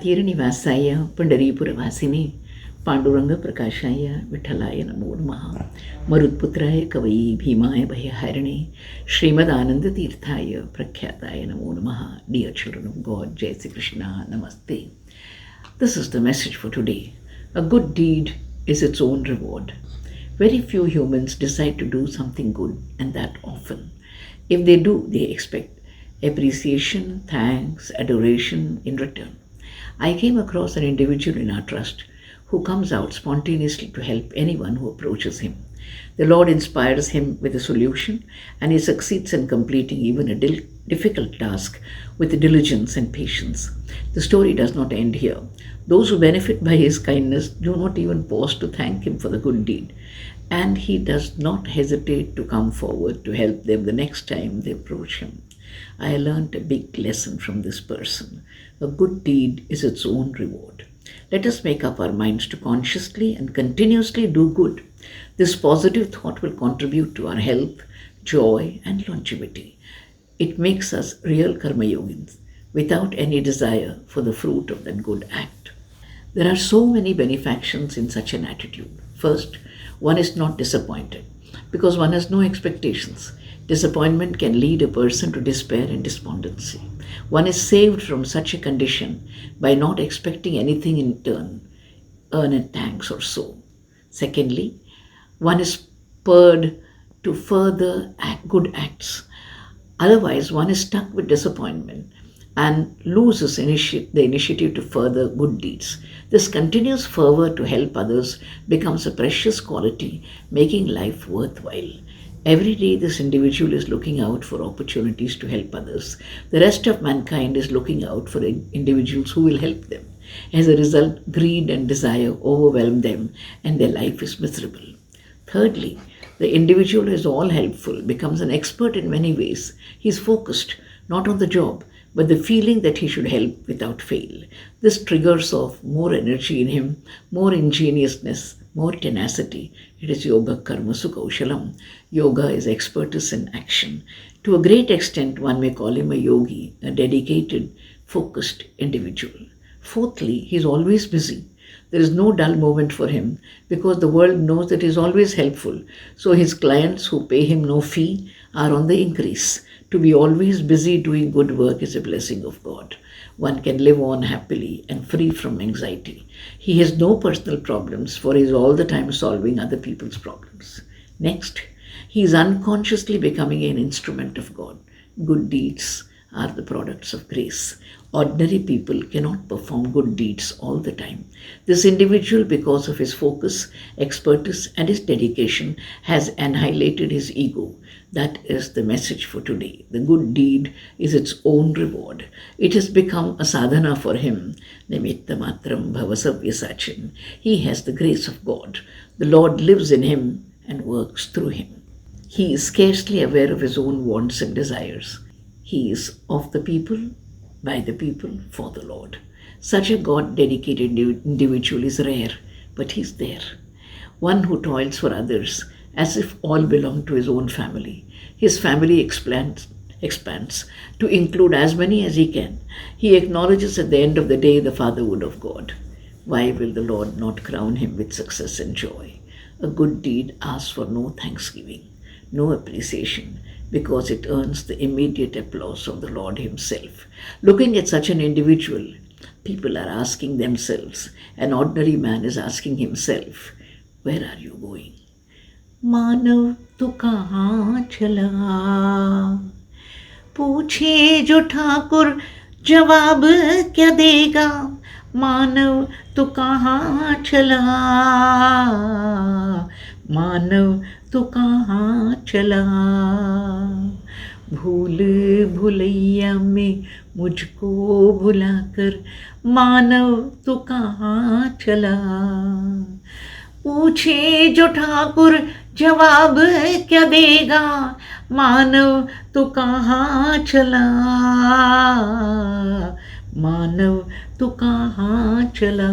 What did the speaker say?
तीर्थनिवासाय पंढरीपुरवासिने पांडुरंगप्रकाशाय विठ्ठलाय नमो नमः. मरुत्पुत्राय कवयी भीमाय भयहारिणे श्रीमदानंदतीर्थाय प्रख्याताय नमो नमः. Dear children of God, Jai Sri Krishna, Namaste. This is the message for today. A good deed is its own reward. Very few humans decide to do something good, and that often. If they do, they expect appreciation, thanks, adoration in return. I came across an individual in our trust who comes out spontaneously to help anyone who approaches him. The Lord inspires him with a solution, and he succeeds in completing even a difficult task with diligence and patience. The story does not end here. Those who benefit by his kindness do not even pause to thank him for the good deed, and he does not hesitate to come forward to help them the next time they approach him. I learned a big lesson from this person. A good deed is its own reward. Let us make up our minds to consciously and continuously do good. This positive thought will contribute to our health, joy, and longevity. It makes us real karma yogins without any desire for the fruit of that good act. There are so many benefactions in such an attitude. First, one is not disappointed because one has no expectations. Disappointment can lead a person to despair and despondency. One is saved from such a condition by not expecting anything in turn, earn a thanks or so. Secondly, one is spurred to further good acts. Otherwise, one is stuck with disappointment and loses the initiative to further good deeds. This continuous fervor to help others becomes a precious quality, making life worthwhile. Every day this individual is looking out for opportunities to help others. The rest of mankind is looking out for individuals who will help them. As a result, greed and desire overwhelm them and their life is miserable. Thirdly, the individual who is all helpful becomes an expert in many ways. He is focused not on the job, but the feeling that he should help without fail. This triggers off more energy in him, more ingeniousness, more tenacity. It is yoga karma sukaushalam. Yoga is expertise in action. To a great extent, one may call him a yogi, a dedicated, focused individual. Fourthly, he is always busy. There is no dull moment for him because the world knows that he is always helpful. So his clients who pay him no fee are on the increase. To be always busy doing good work is a blessing of God. One can live on happily and free from anxiety. He has no personal problems, for he is all the time solving other people's problems. Next, he is unconsciously becoming an instrument of God. Good deeds are the products of grace. Ordinary people cannot perform good deeds all the time. This individual, because of his focus, expertise, and his dedication, has annihilated his ego. That is the message for today. The good deed is its own reward. It has become a sadhana for him. Nimitta matram bhavasavyasachin. He has the grace of God. The Lord lives in him and works through him. He is scarcely aware of his own wants and desires. He is of the people, by the people, for the Lord. Such a God-dedicated individual is rare, but he is there. One who toils for others as if all belong to his own family. His family expands to include as many as he can. He acknowledges at the end of the day the fatherhood of God. Why will the Lord not crown him with success and joy? A good deed asks for no thanksgiving, no appreciation, because it earns the immediate applause of the Lord himself. Looking at such an individual, people are asking themselves, an ordinary man is asking himself, where are you going? मानव तू कहाँ चला, पूछे जो ठाकुर जवाब क्या देगा. मानव तू कहाँ चला, मानव तू कहाँ चला. भूल भुलैया में मुझको भुलाकर मानव तू कहाँ चला. पूछे जो ठाकुर जवाब क्या देगा. मानव तू कहाँ चला, मानव तू कहाँ चला.